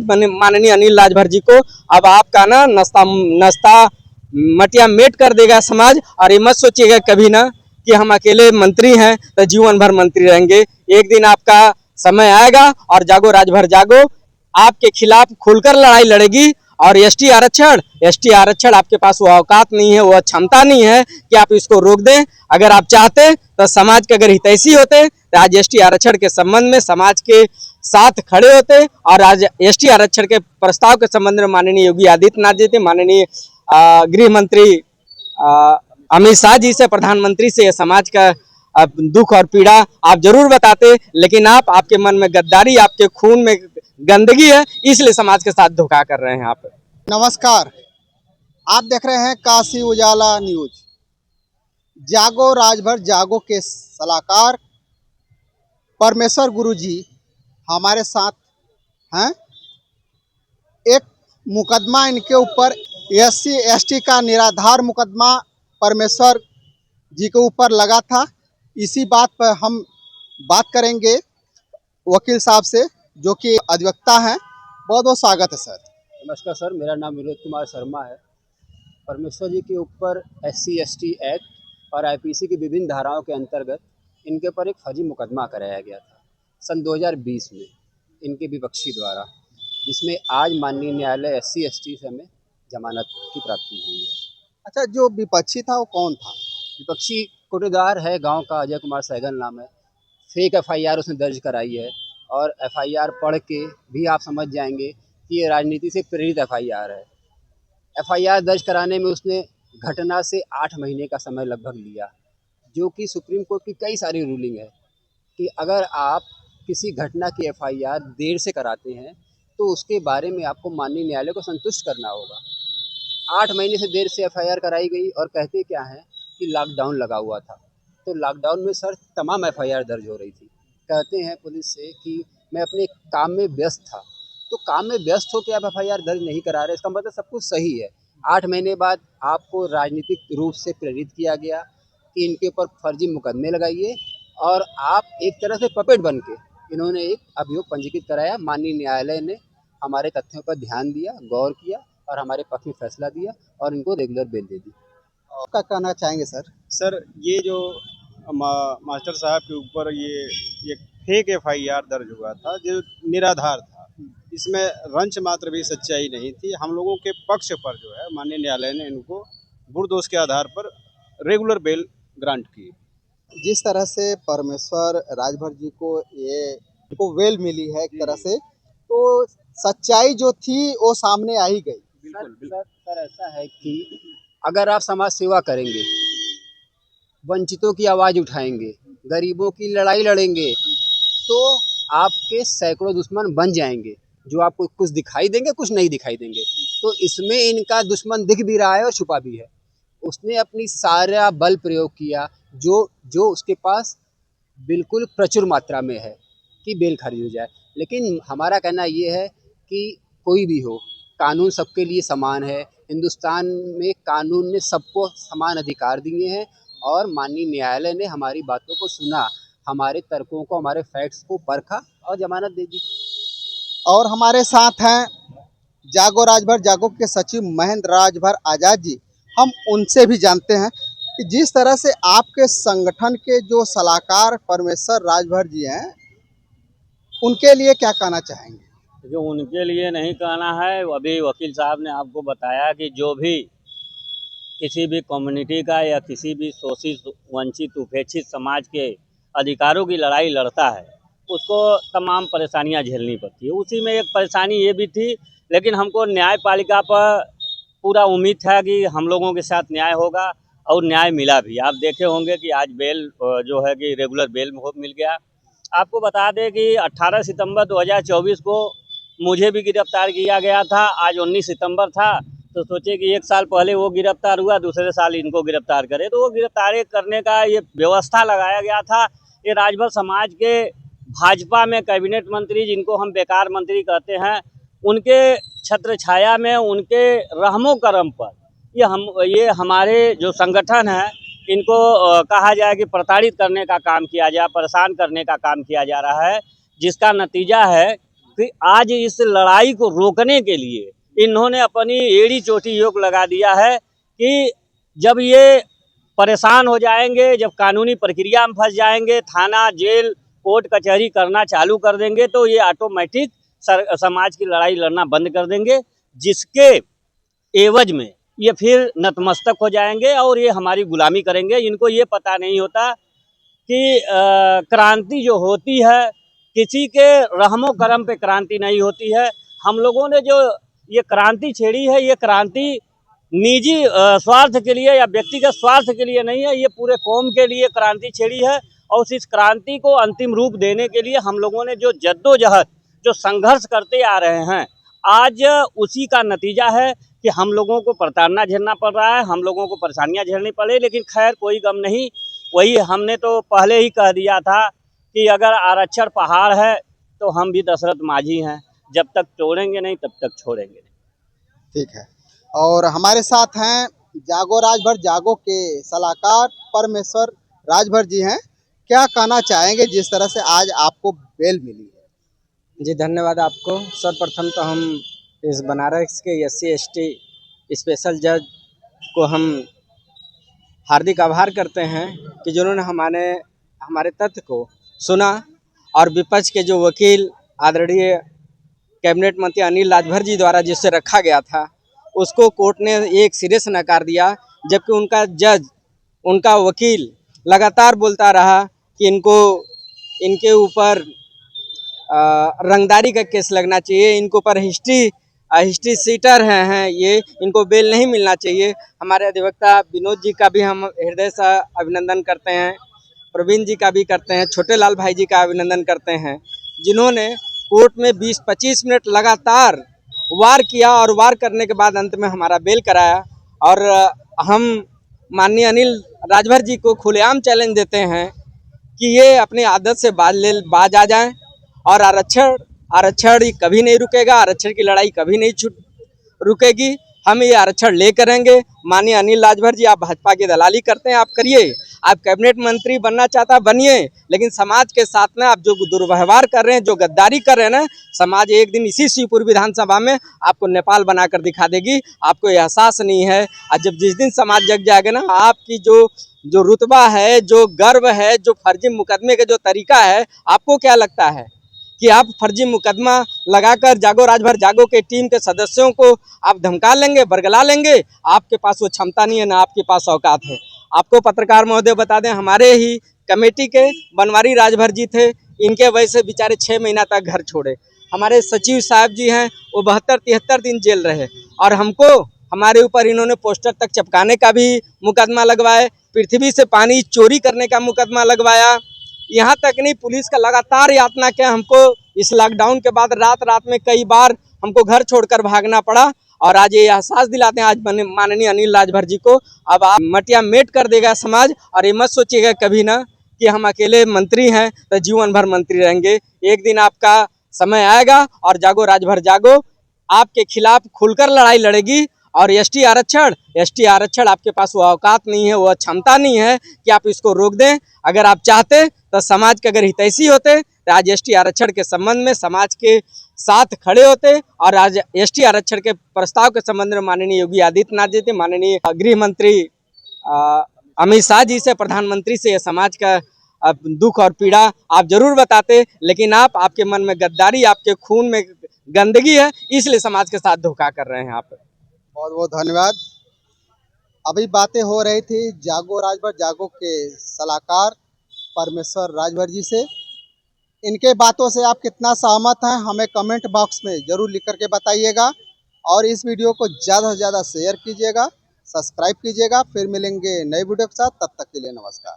माननीय अनिल राजभर जी को। अब आपका ना नाश्ता मटिया मेट कर देगा समाज। और ये मत सोचिएगा कभी ना कि हम अकेले मंत्री हैं तो जीवन भर मंत्री रहेंगे। एक दिन आपका समय आएगा और जागो राजभर जागो, आपके खिलाफ खुलकर लड़ाई लड़ेगी। और एसटी आरक्षण आपके पास वो औकात नहीं है, वो क्षमता नहीं है कि आप इसको रोक दें। अगर आप चाहते तो समाज के अगर हितैषी होते तो आज एसटी आरक्षण के संबंध में समाज के साथ खड़े होते। और आज एसटी आरक्षण के प्रस्ताव के संबंध में माननीय योगी आदित्यनाथ जी थे, माननीय गृह मंत्री अमित शाह जी से, प्रधानमंत्री से समाज का दुख और पीड़ा आप जरूर बताते। लेकिन आपके मन में गद्दारी, आपके खून में गंदगी है, इसलिए समाज के साथ धोखा कर रहे हैं आप। नमस्कार, आप देख रहे हैं काशी उजाला न्यूज। जागो राजभर जागो के सलाहकार परमेश्वर गुरु जी हमारे साथ हैं। एक मुकदमा इनके ऊपर SC ST का निराधार मुकदमा परमेश्वर जी के ऊपर लगा था। इसी बात पर हम बात करेंगे वकील साहब से, जो कि अधिवक्ता हैं। बहुत बहुत स्वागत है सर। नमस्कार सर, मेरा नाम विनोद कुमार शर्मा है। परमेश्वर जी के ऊपर SC ST एक्ट और IPC की विभिन्न धाराओं के अंतर्गत इनके ऊपर एक फर्जी मुकदमा कराया गया था सन 2020 में इनके विपक्षी द्वारा, जिसमें आज माननीय न्यायालय SC ST से हमें जमानत की प्राप्ति हुई है। अच्छा, जो विपक्षी था वो कौन था? विपक्षी कोटेदार है, गांव का अजय कुमार सहगल नाम है। फेक FIR उसने दर्ज कराई है और FIR पढ़ के भी आप समझ जाएंगे कि ये राजनीति से प्रेरित FIR है। FIR दर्ज कराने में उसने घटना से 8 महीने का समय लगभग लिया, जो कि सुप्रीम कोर्ट की कई सारी रूलिंग है कि अगर आप किसी घटना की FIR देर से कराते हैं तो उसके बारे में आपको माननीय न्यायालय को संतुष्ट करना होगा। 8 महीने से देर से FIR कराई गई और कहते क्या है कि लॉकडाउन लगा हुआ था। तो लॉकडाउन में सर तमाम FIR दर्ज हो रही थी। कहते हैं पुलिस से कि मैं अपने काम में व्यस्त था। तो काम में व्यस्त हो के आप FIR दर्ज नहीं करा रहे, इसका मतलब सब कुछ सही है। 8 महीने बाद आपको राजनीतिक रूप से प्रेरित किया गया कि इनके ऊपर फर्जी मुकदमे लगाइए, और आप एक तरह से पपेट बन के इन्होंने एक अभियोग पंजीकृत कराया। माननीय न्यायालय ने हमारे तथ्यों पर ध्यान दिया, गौर किया और हमारे पक्ष में फैसला दिया और इनको रेगुलर बेल दे दी। क्या कहना चाहेंगे सर? सर, ये जो मास्टर साहब के ऊपर ये फेक FIR दर्ज हुआ था, जो निराधार था, इसमें रंच मात्र भी सच्चाई नहीं थी। हम लोगों के पक्ष पर जो है माननीय न्यायालय ने इनको निर्दोष के आधार पर रेगुलर बेल ग्रांट की। जिस तरह से परमेश्वर राजभर जी को बेल मिली है एक तरह से, तो सच्चाई जो थी वो सामने आ ही गई। सर ऐसा है कि अगर आप समाज सेवा करेंगे, वंचितों की आवाज़ उठाएंगे, गरीबों की लड़ाई लड़ेंगे, तो आपके सैकड़ों दुश्मन बन जाएंगे, जो आपको कुछ दिखाई देंगे, कुछ नहीं दिखाई देंगे। तो इसमें इनका दुश्मन दिख भी रहा है और छुपा भी है। उसने अपनी सारा बल प्रयोग किया जो उसके पास बिल्कुल प्रचुर मात्रा में है कि बेल खारिज हो जाए। लेकिन हमारा कहना ये है कि कोई भी हो, कानून सबके लिए समान है। हिंदुस्तान में कानून ने सबको समान अधिकार दिए हैं और माननीय न्यायालय ने हमारी बातों को सुना, हमारे तर्कों को, हमारे फैक्ट्स को परखा और जमानत दे दी। और हमारे साथ हैं जागो राजभर जागो के सचिव महेंद्र राजभर आजाद जी। हम उनसे भी जानते हैं कि जिस तरह से आपके संगठन के जो सलाहकार परमेश्वर राजभर जी हैं, उनके लिए क्या कहना चाहेंगे? जो उनके लिए नहीं कहना है, अभी वकील साहब ने आपको बताया कि जो भी किसी भी कम्युनिटी का या किसी भी शोषित, वंचित, उपेक्षित समाज के अधिकारों की लड़ाई लड़ता है, उसको तमाम परेशानियां झेलनी पड़ती है। उसी में एक परेशानी ये भी थी, लेकिन हमको न्यायपालिका पर पूरा उम्मीद था कि हम लोगों के साथ न्याय होगा और न्याय मिला भी। आप देखे होंगे कि आज बेल जो है कि रेगुलर बेल मिल गया। आपको बता दें कि 18 सितंबर 2024 को मुझे भी गिरफ्तार किया गया था। आज 19 सितंबर था, तो सोचे कि एक साल पहले वो गिरफ्तार हुआ, दूसरे साल इनको गिरफ्तार करे। तो वो गिरफ्तार करने का ये व्यवस्था लगाया गया था। ये राजभर समाज के भाजपा में कैबिनेट मंत्री, जिनको हम बेकार मंत्री कहते हैं, उनके छत्र छाया में, उनके रहमो करम पर ये हमारे जो संगठन है, इनको कहा जाए कि प्रताड़ित करने का काम किया जाए, परेशान करने का काम किया जा रहा है, जिसका नतीजा है कि आज इस लड़ाई को रोकने के लिए इन्होंने अपनी एड़ी चोटी योग लगा दिया है कि जब ये परेशान हो जाएंगे, जब कानूनी प्रक्रिया में फंस जाएंगे, थाना जेल कोर्ट कचहरी करना चालू कर देंगे, तो ये ऑटोमेटिक समाज की लड़ाई लड़ना बंद कर देंगे, जिसके एवज में ये फिर नतमस्तक हो जाएंगे और ये हमारी गुलामी करेंगे। इनको ये पता नहीं होता कि क्रांति जो होती है किसी के रहमो करम पे क्रांति नहीं होती है। हम लोगों ने जो ये क्रांति छेड़ी है, ये क्रांति निजी स्वार्थ के लिए या व्यक्तिगत स्वार्थ के लिए नहीं है, ये पूरे कौम के लिए क्रांति छेड़ी है। और इस क्रांति को अंतिम रूप देने के लिए हम लोगों ने जो जद्दोजहद, जो संघर्ष करते आ रहे हैं, आज उसी का नतीजा है कि हम लोगों को प्रताड़ना झेलना पड़ रहा है, हम लोगों को परेशानियां झेलनी पड़े। लेकिन खैर कोई गम नहीं, वही हमने तो पहले ही कह दिया था कि अगर आरक्षण पहाड़ है तो हम भी दशरथ माझी हैं, जब तक तोड़ेंगे नहीं तब तक छोड़ेंगे नहीं। ठीक है। और हमारे साथ हैं जागो राजभर जागो के सलाहकार परमेश्वर राजभर जी हैं। क्या कहना चाहेंगे जिस तरह से आज आपको बेल मिली है? जी धन्यवाद आपको। सर्वप्रथम तो हम इस बनारस के SC/ST स्पेशल जज को हम हार्दिक आभार करते हैं कि जिन्होंने हमारे तथ्य को सुना और विपक्ष के जो वकील आदरणीय कैबिनेट मंत्री अनिल राजभर जी द्वारा जिससे रखा गया था उसको कोर्ट ने एक सिरे से नकार दिया, जबकि उनका वकील लगातार बोलता रहा कि इनके ऊपर रंगदारी का केस लगना चाहिए, इनके ऊपर हिस्ट्री सीटर हैं ये, इनको बेल नहीं मिलना चाहिए। हमारे अधिवक्ता विनोद जी का भी हम हृदय से अभिनंदन करते हैं, प्रवीण जी का भी करते हैं, छोटे लाल भाई जी का अभिनंदन करते हैं, जिन्होंने कोर्ट में 20-25 मिनट लगातार वार किया और वार करने के बाद अंत में हमारा बेल कराया। और हम माननीय अनिल राजभर जी को खुलेआम चैलेंज देते हैं कि ये अपनी आदत से बाज आ जाएं और आरक्षण कभी नहीं रुकेगा, आरक्षण की लड़ाई कभी नहीं रुकेगी। हम ये आरक्षण ले करेंगे। माननीय अनिल राजभर जी, आप भाजपा की दलाली करते हैं, आप करिए, आप कैबिनेट मंत्री बनना चाहता बनिए, लेकिन समाज के साथ में आप जो दुर्व्यवहार कर रहे हैं, जो गद्दारी कर रहे हैं ना, समाज एक दिन इसी शिवपुर विधानसभा में आपको नेपाल बनाकर दिखा देगी। आपको एहसास नहीं है। और जिस दिन समाज जग जाएगा ना, आपकी जो रुतबा है, जो गर्व है, जो फर्जी मुकदमे का जो तरीका है, आपको क्या लगता है कि आप फर्जी मुकदमा लगाकर जागो राजभर जागो के टीम के सदस्यों को आप धमका लेंगे, बरगला लेंगे? आपके पास वो क्षमता नहीं है, ना आपके पास औकात है। आपको पत्रकार महोदय बता दें, हमारे ही कमेटी के बनवारी राजभर जी थे, इनके वजह से बेचारे 6 महीना तक घर छोड़े। हमारे सचिव साहब जी हैं, वो 72-73 दिन जेल रहे और हमारे ऊपर इन्होंने पोस्टर तक चिपकाने का भी मुकदमा लगवाए, पृथ्वी से पानी चोरी करने का मुकदमा लगवाया। यहाँ तक नहीं, पुलिस का लगातार यातना किया। हमको इस लॉकडाउन के बाद रात में कई बार हमको घर छोड़कर भागना पड़ा। और आज ये एहसास दिलाते हैं आज माननीय अनिल राजभर जी को, अब आप मटिया मेट कर देगा समाज। और ये मत सोचिएगा कभी ना कि हम अकेले मंत्री हैं तो जीवन भर मंत्री रहेंगे। एक दिन आपका समय आएगा और जागो राजभर जागो आपके खिलाफ खुलकर लड़ाई लड़ेगी। और ST आरक्षण आपके पास वो औकात नहीं है, वो क्षमता नहीं है कि आप इसको रोक दें। अगर आप चाहते तो समाज के अगर हितैषी होते तो आज ST आरक्षण के संबंध में समाज के साथ खड़े होते। और आज ST आरक्षण के प्रस्ताव के संबंध में माननीय योगी आदित्यनाथ जी थे, माननीय गृह मंत्री अमित शाह जी से, प्रधानमंत्री से, ये समाज का दुख और पीड़ा आप जरूर बताते। लेकिन आपके मन में गद्दारी, आपके खून में गंदगी है, इसलिए समाज के साथ धोखा कर रहे हैं आप। बहुत बहुत धन्यवाद। अभी बातें हो रही थी जागो राजभर जागो के सलाहकार परमेश्वर राजभर जी से। इनके बातों से आप कितना सहमत हैं हमें कमेंट बॉक्स में ज़रूर लिख करके बताइएगा। और इस वीडियो को ज़्यादा से ज़्यादा शेयर कीजिएगा, सब्सक्राइब कीजिएगा। फिर मिलेंगे नए वीडियो के साथ, तब तक के लिए नमस्कार।